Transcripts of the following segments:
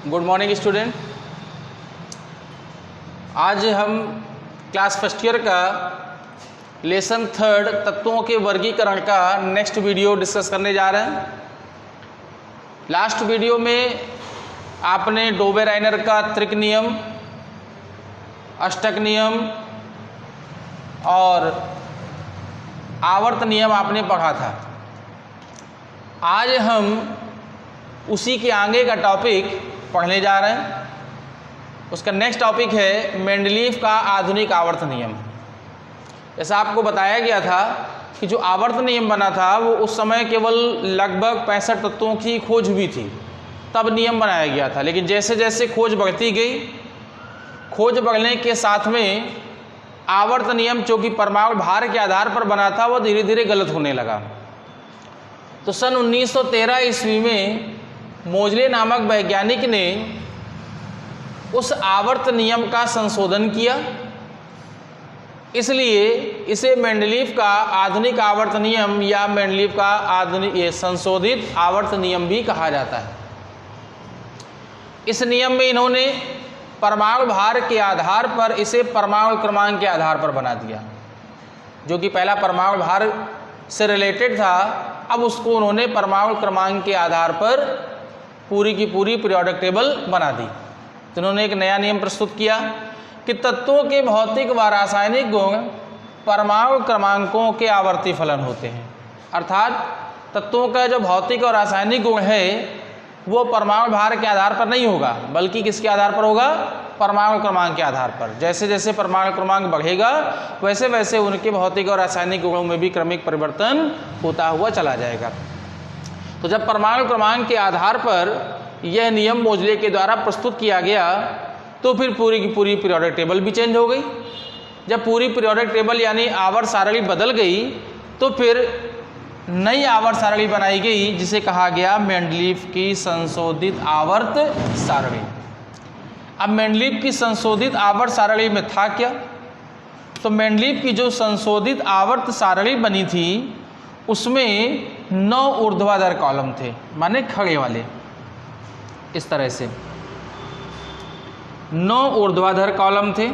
Good morning student. आज हम class first year का लेसन थर्ड तत्वों के वर्गीकरण का नेक्स्ट वीडियो डिस्कस करने जा रहे हैं। लास्ट वीडियो में आपने डोबेराइनर का त्रिक नियम, अष्टक नियम और आवर्त नियम आपने पढ़ा था। आज हम उसी के आगे का टॉपिक पढ़ने जा रहे हैं। उसका नेक्स्ट टॉपिक है मेंडलीव का आधुनिक आवर्त नियम। जैसा आपको बताया गया था कि जो आवर्त नियम बना था वो उस समय केवल लगभग 65 तत्वों की खोज हुई थी, तब नियम बनाया गया था। लेकिन जैसे जैसे खोज बढ़ती गई, खोज बढ़ने के साथ में आवर्त नियम जो कि परमाणु भार के आधार पर बना था वो धीरे धीरे गलत होने लगा। तो सन 1913 ईस्वी में मोजले नामक वैज्ञानिक ने उस आवर्त नियम का संशोधन किया, इसलिए इसे मेंडलीव का आधुनिक आवर्त नियम या मेंडलीव का आधुनिक संशोधित आवर्त नियम भी कहा जाता है। इस नियम में इन्होंने परमाणु भार के आधार पर इसे परमाणु क्रमांक के आधार पर बना दिया। जो कि पहला परमाणु भार से रिलेटेड था, अब उसको उन्होंने परमाणु क्रमांक के आधार पर पूरी की पूरी पीरियोडिक टेबल बना दी। तो उन्होंने एक नया नियम प्रस्तुत किया कि तत्वों के भौतिक व रासायनिक गुण परमाणु क्रमांकों के आवर्ती फलन होते हैं। अर्थात तत्वों का जो भौतिक और रासायनिक गुण है वो परमाणु भार के आधार पर नहीं होगा, बल्कि किसके आधार पर होगा? परमाणु क्रमांक के आधार पर। जैसे जैसे परमाणु क्रमांक बढ़ेगा वैसे वैसे उनके भौतिक और रासायनिक गुणों में भी क्रमिक परिवर्तन होता हुआ चला जाएगा। तो जब परमाणु क्रमांक के आधार पर यह नियम मोजले के द्वारा प्रस्तुत किया गया तो फिर पूरी की पूरी पीरियोडिक टेबल भी चेंज हो गई। जब पूरी पीरियोडिक टेबल यानी आवर्त सारणी बदल गई तो फिर नई आवर्त सारणी बनाई गई जिसे कहा गया मेंडलीव की संशोधित आवर्त सारणी। अब मेंडलीव की संशोधित आवर्त सारणी में था क्या? तो मेंडलीव की जो संशोधित आवर्त सारणी बनी थी उसमें 9 ऊर्ध्वाधर कॉलम थे, माने खड़े वाले। इस तरह से 9 ऊर्ध्वाधर कॉलम थे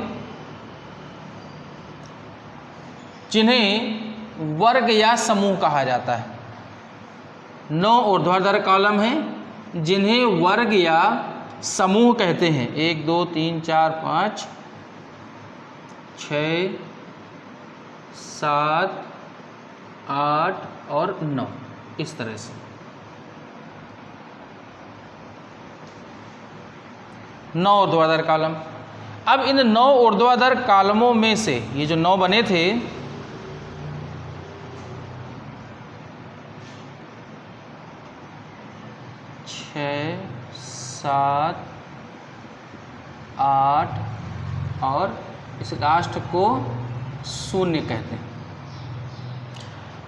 जिन्हें वर्ग या समूह कहा जाता है। 9 ऊर्ध्वाधर कॉलम हैं जिन्हें वर्ग या समूह कहते हैं। 1 2 3 4 5 6 7 8 और 9, इस तरह से 9 ऊर्ध्वाधर कॉलम। अब इन 9 ऊर्ध्वाधर कॉलमों में से ये जो 9 बने थे, छः 7 8 और इस लास्ट को 0 कहते हैं।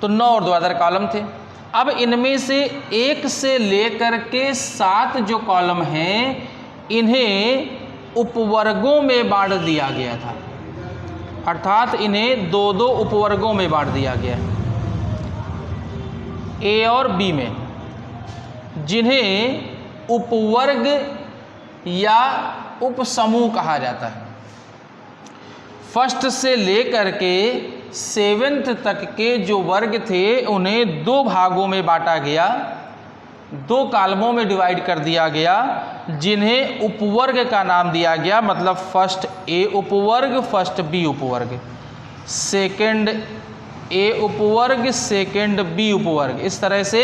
तो 9 ऊर्ध्वाधर कॉलम थे। अब इनमें से 1 से लेकर के 7 जो कॉलम हैं इन्हें उपवर्गों में बांट दिया गया था। अर्थात इन्हें 2-2 उपवर्गों में बांट दिया गया है, ए और बी में, जिन्हें उपवर्ग या उपसमूह कहा जाता है। फर्स्ट से लेकर के 7th तक के जो वर्ग थे उन्हें 2 भागों में बांटा गया, 2 कॉलमों में डिवाइड कर दिया गया, जिन्हें उपवर्ग का नाम दिया गया। मतलब फर्स्ट ए उपवर्ग, फर्स्ट बी उपवर्ग, सेकंड ए उपवर्ग, सेकंड बी उपवर्ग। इस तरह से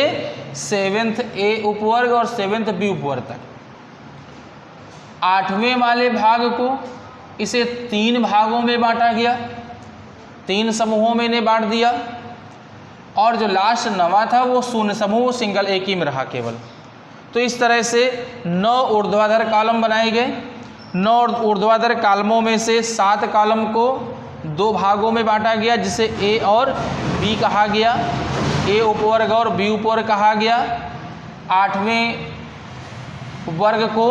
7th ए उपवर्ग और 7th बी उपवर्ग तक। 8वें वाले भाग को इसे 3 भागों में बांटा गया, 3 समूहों में इन्हें बांट दिया। और जो लास्ट 9वां था वो 0 समूह, वो सिंगल एक ही में रहा केवल। तो इस तरह से 9 ऊर्ध्वाधर कॉलम बनाए गए। 9 ऊर्ध्वाधर कॉलमों में से 7 कॉलम को 2 भागों में बांटा गया, जिसे ए और बी कहा गया, ए उपवर्ग और बी उपवर्ग कहा गया। 8वें वर्ग को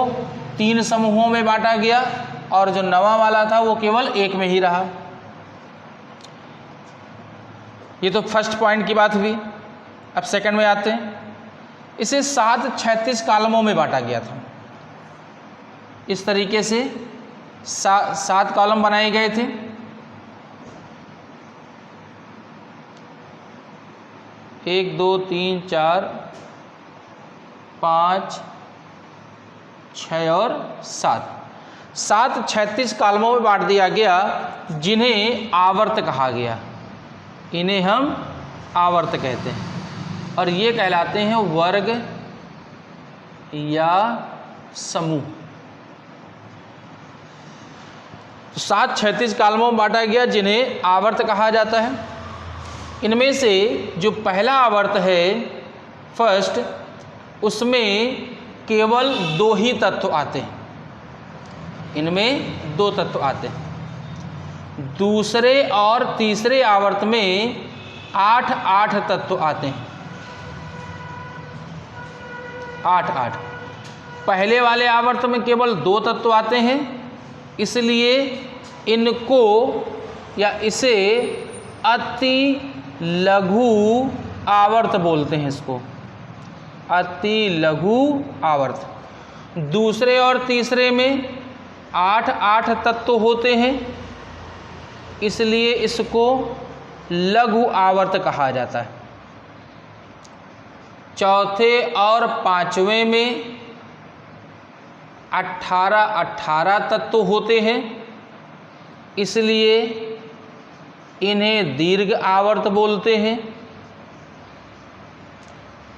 3 समूहों में बांटा गया और जो 9वां वाला था वो केवल एक में ही रहा। ये तो फर्स्ट पॉइंट की बात हुई। अब सेकंड में आते हैं। इसे 7 36 कॉलमों में बांटा गया था। इस तरीके से 7 कॉलम बनाए गए थे। एक, 2, 3, 4, 5, 6 और 7 36 कॉलमों में बांट दिया गया, जिन्हें आवर्त कहा गया। इन्हें हम आवर्त कहते हैं और ये कहलाते हैं वर्ग या समूह। तो 36 कॉलमों में बांटा गया, जिन्हें आवर्त कहा जाता है। इनमें से जो पहला आवर्त है फर्स्ट, उसमें केवल 2 ही तत्व आते हैं। इनमें 2 तत्व आते हैं। दूसरे और तीसरे आवर्त में 8 तत्व आते हैं। 8 पहले वाले आवर्त में केवल 2 तत्व आते हैं, इसलिए इनको या इसे अति लघु आवर्त बोलते हैं। इसको अति लघु आवर्त। दूसरे और तीसरे में 8 तत्व होते हैं, इसलिए इसको लघु आवर्त कहा जाता है। चौथे और पांचवें में 18 तत्व होते हैं, इसलिए इन्हें दीर्घ आवर्त बोलते हैं।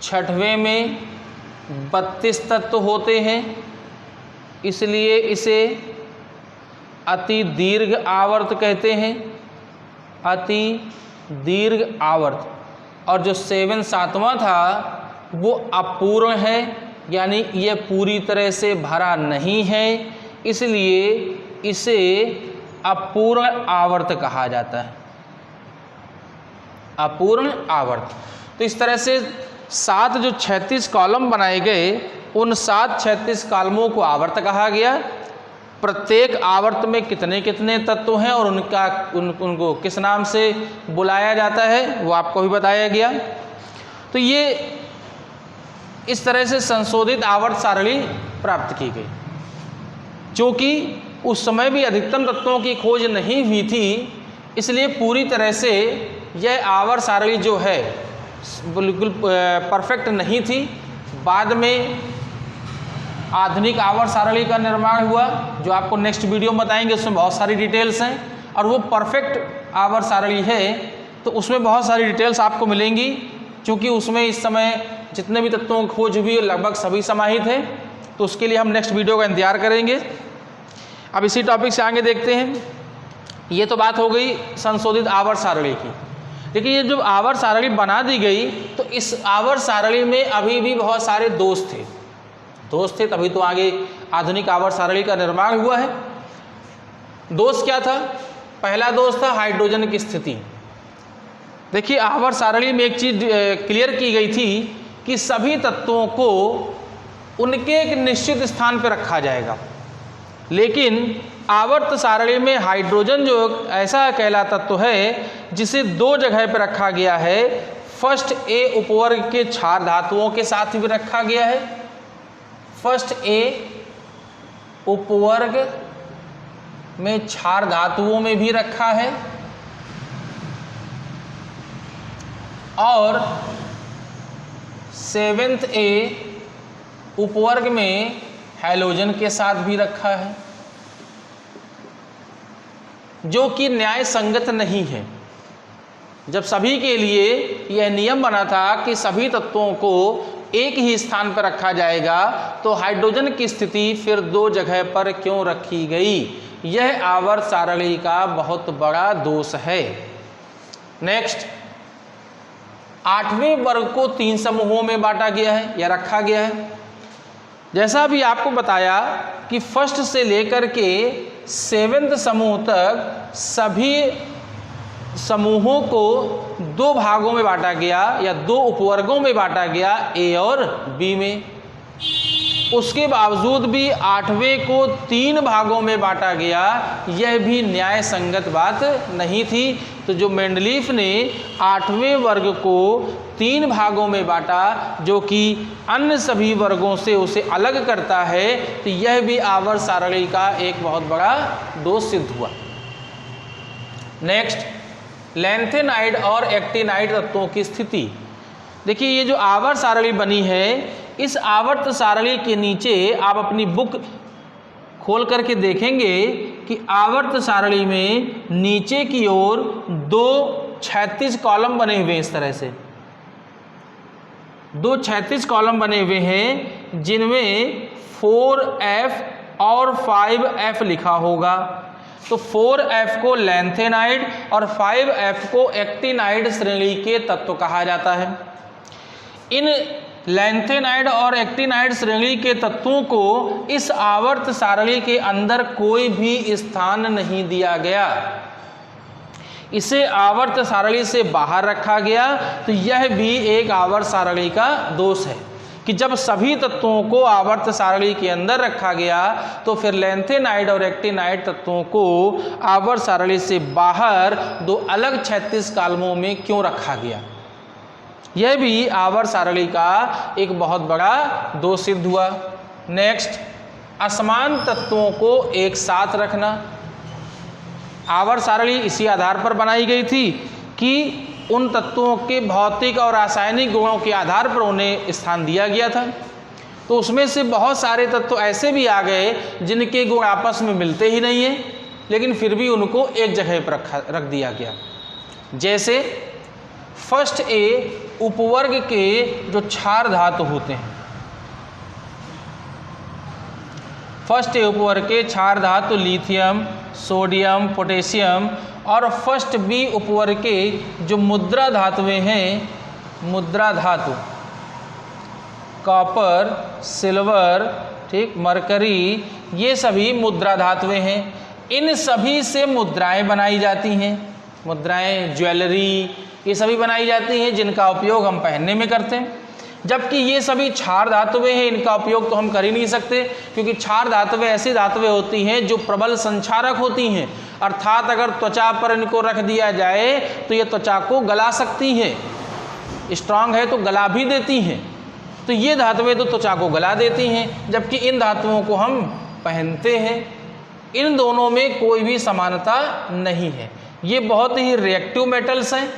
छठवें में 32 तत्व होते हैं, इसलिए इसे अति दीर्घ आवर्त कहते हैं। अति दीर्घ आवर्त। और जो 7वां था वो अपूर्ण है, यानी ये पूरी तरह से भरा नहीं है, इसलिए इसे अपूर्ण आवर्त कहा जाता है। अपूर्ण आवर्त। तो इस तरह से 7 जो 36 कॉलम बनाए गए, उन 36 कॉलमों को आवर्त कहा गया। प्रत्येक आवर्त में कितने कितने तत्व हैं और उनको किस नाम से बुलाया जाता है, वो आपको भी बताया गया। तो ये इस तरह से संशोधित आवर्त सारणी प्राप्त की गई। क्योंकि उस समय भी अधिकतम तत्वों की खोज नहीं हुई थी, इसलिए पूरी तरह से यह आवर्त सारणी जो है बिल्कुल परफेक्ट नहीं थी। बाद में आधुनिक आवर्त सारणी का निर्माण हुआ, जो आपको नेक्स्ट वीडियो में बताएंगे। उसमें बहुत सारी डिटेल्स हैं और वो परफेक्ट आवर्त सारणी है, तो उसमें बहुत सारी डिटेल्स आपको मिलेंगी। क्योंकि उसमें इस समय जितने भी तत्वों की खोज हुई लगभग सभी समाहित हैं, तो उसके लिए हम नेक्स्ट वीडियो का इंतजार करेंगे। अब इसी टॉपिक से आगे देखते हैं। ये तो बात हो गई संशोधित आवर्त सारणी की। लेकिन ये जब आवर्त सारणी बना दी गई, तो इस आवर्त सारणी में अभी भी बहुत सारे दोष थे, तभी तो आगे आधुनिक आवर्त सारणी का निर्माण हुआ है। दोष क्या था? पहला दोष था हाइड्रोजन की स्थिति। देखिए, आवर्त सारणी में एक चीज क्लियर की गई थी कि सभी तत्वों को उनके एक निश्चित स्थान पर रखा जाएगा, लेकिन आवर्त सारणी में हाइड्रोजन जो ऐसा अकेला तत्व है जिसे 2 जगह पर रखा गया है। फर्स्ट ए उपवर्ग के क्षार धातुओं के साथ भी रखा गया है। फर्स्ट ए उपवर्ग में क्षार धातुओं में भी रखा है, और 7th ए उपवर्ग में हैलोजन के साथ भी रखा है, जो कि न्याय संगत नहीं है। जब सभी के लिए यह नियम बना था कि सभी तत्वों को एक ही स्थान पर रखा जाएगा, तो हाइड्रोजन की स्थिति फिर 2 जगह पर क्यों रखी गई? यह आवर्त सारणी का बहुत बड़ा दोष है। नेक्स्ट, 8वें वर्ग को 3 समूहों में बांटा गया है या रखा गया है। जैसा भी आपको बताया कि फर्स्ट से लेकर के 7th समूह तक सभी समूहों को 2 भागों में बांटा गया या 2 उपवर्गों में बांटा गया, ए और बी में। उसके बावजूद भी 8वें को 3 भागों में बांटा गया, यह भी न्याय संगत बात नहीं थी। तो जो मेंडलीफ ने 8वें वर्ग को 3 भागों में बांटा, जो कि अन्य सभी वर्गों से उसे अलग करता है, तो यह भी आवर्त सारणी का एक बहुत बड़ा दोष सिद्ध हुआ। नेक्स्ट, लैंथेनाइड और एक्टिनाइड तत्वों की स्थिति। देखिए, ये जो आवर्त सारणी बनी है, इस आवर्त सारणी के नीचे आप अपनी बुक खोल करके देखेंगे कि आवर्त सारणी में नीचे की ओर 2 क्षैतिज कॉलम बने हुए हैं। इस तरह से 2 क्षैतिज कॉलम बने हुए हैं, जिनमें 4F और 5F लिखा होगा। तो 4F को लैंथेनाइड और 5F को एक्टिनाइड श्रेणी के तत्व कहा जाता है। इन लैंथेनाइड और एक्टिनाइड श्रेणी के तत्वों को इस आवर्त सारणी के अंदर कोई भी स्थान नहीं दिया गया, इसे आवर्त सारणी से बाहर रखा गया। तो यह भी एक आवर्त सारणी का दोष है कि जब सभी तत्वों को आवर्त सारणी के अंदर रखा गया, तो फिर लैंथेनाइड और एक्टिनाइड तत्वों को आवर्त सारणी से बाहर 2 अलग क्षैतिज कॉलमों में क्यों रखा गया। यह भी आवर्त सारणी का एक बहुत बड़ा दोष सिद्ध हुआ। नेक्स्ट, असमान तत्वों को एक साथ रखना। आवर्त सारणी इसी आधार पर बनाई गई थी कि उन तत्वों के भौतिक और रासायनिक गुणों के आधार पर उन्हें स्थान दिया गया था। तो उसमें से बहुत सारे तत्व ऐसे भी आ गए जिनके गुण आपस में मिलते ही नहीं हैं, लेकिन फिर भी उनको एक जगह पर रख दिया गया। जैसे फर्स्ट ए उपवर्ग के जो क्षार धातु होते हैं, फर्स्ट ए उपवर्ग के क्षार धातु लिथियम, सोडियम, पोटेशियम, और फर्स्ट बी उपवर्ग के जो मुद्रा धातुएं हैं, मुद्रा धातु कॉपर, सिल्वर, ठीक, मरकरी, ये सभी मुद्रा धातुएं हैं। इन सभी से मुद्राएं बनाई जाती हैं। मुद्राएं, ज्वेलरी, ये सभी बनाई जाती हैं जिनका उपयोग हम पहनने में करते हैं। जबकि ये सभी क्षार धातुएं हैं, इनका उपयोग तो हम कर ही नहीं सकते, क्योंकि क्षार धातुएं ऐसी धातुएं होती हैं जो प्रबल संक्षारक होती हैं। अर्थात अगर त्वचा पर इनको रख दिया जाए तो ये त्वचा को गला सकती हैं, स्ट्रांग है तो गला भी देती हैं। तो ये धातुएं तो त्वचा को गला देती हैं, जबकि इन धातुओं को हम पहनते हैं। इन दोनों में कोई भी समानता नहीं है। ये बहुत ही रिएक्टिव मेटल्स हैं,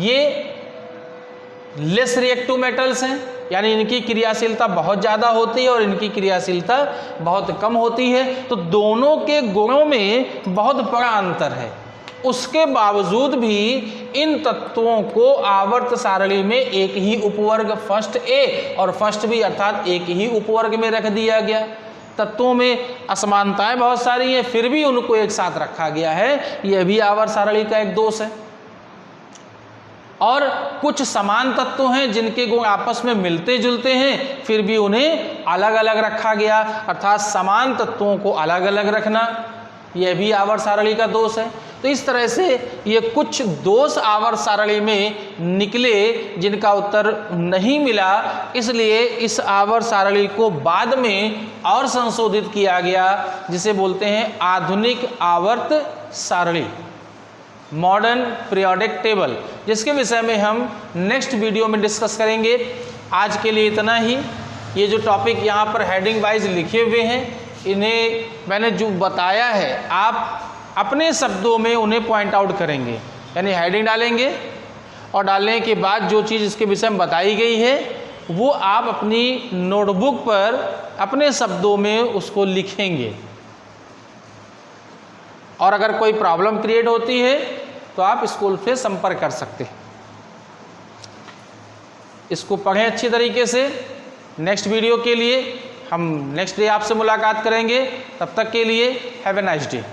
ये लेस रिएक्टिव मेटल्स हैं, यानी इनकी क्रियाशीलता बहुत ज़्यादा होती है और इनकी क्रियाशीलता बहुत कम होती है। तो दोनों के गुणों में बहुत बड़ा अंतर है। उसके बावजूद भी इन तत्वों को आवर्त सारणी में एक ही उपवर्ग फर्स्ट ए और फर्स्ट बी अर्थात एक ही उपवर्ग में रख दिया गया। तत्वों में असमानताएं बहुत सारी हैं, फिर भी उनको एक साथ रखा गया है। यह भी आवर्त सारणी का एक दोष है। और कुछ समान तत्व हैं जिनके गुण आपस में मिलते जुलते हैं, फिर भी उन्हें अलग अलग रखा गया, अर्थात समान तत्वों को अलग अलग रखना, यह भी आवर्त सारणी का दोष है। तो इस तरह से ये कुछ दोष आवर्त सारणी में निकले जिनका उत्तर नहीं मिला, इसलिए इस आवर्त सारणी को बाद में और संशोधित किया गया, जिसे बोलते हैं आधुनिक आवर्त सारणी, मॉडर्न पीरियोडिक टेबल, जिसके विषय में हम नेक्स्ट वीडियो में डिस्कस करेंगे। आज के लिए इतना ही। ये जो टॉपिक यहाँ पर हेडिंग वाइज लिखे हुए हैं, इन्हें मैंने जो बताया है आप अपने शब्दों में उन्हें पॉइंट आउट करेंगे, यानी हेडिंग डालेंगे और डालने के बाद जो चीज़ इसके विषय में बताई गई है वो आप अपनी नोटबुक पर अपने शब्दों में उसको लिखेंगे। और अगर कोई प्रॉब्लम क्रिएट होती है तो आप स्कूल से संपर्क कर सकते हैं। इसको पढ़ें अच्छी तरीके से। नेक्स्ट वीडियो के लिए हम नेक्स्ट डे आपसे मुलाकात करेंगे। तब तक के लिए हैव ए नाइस डे।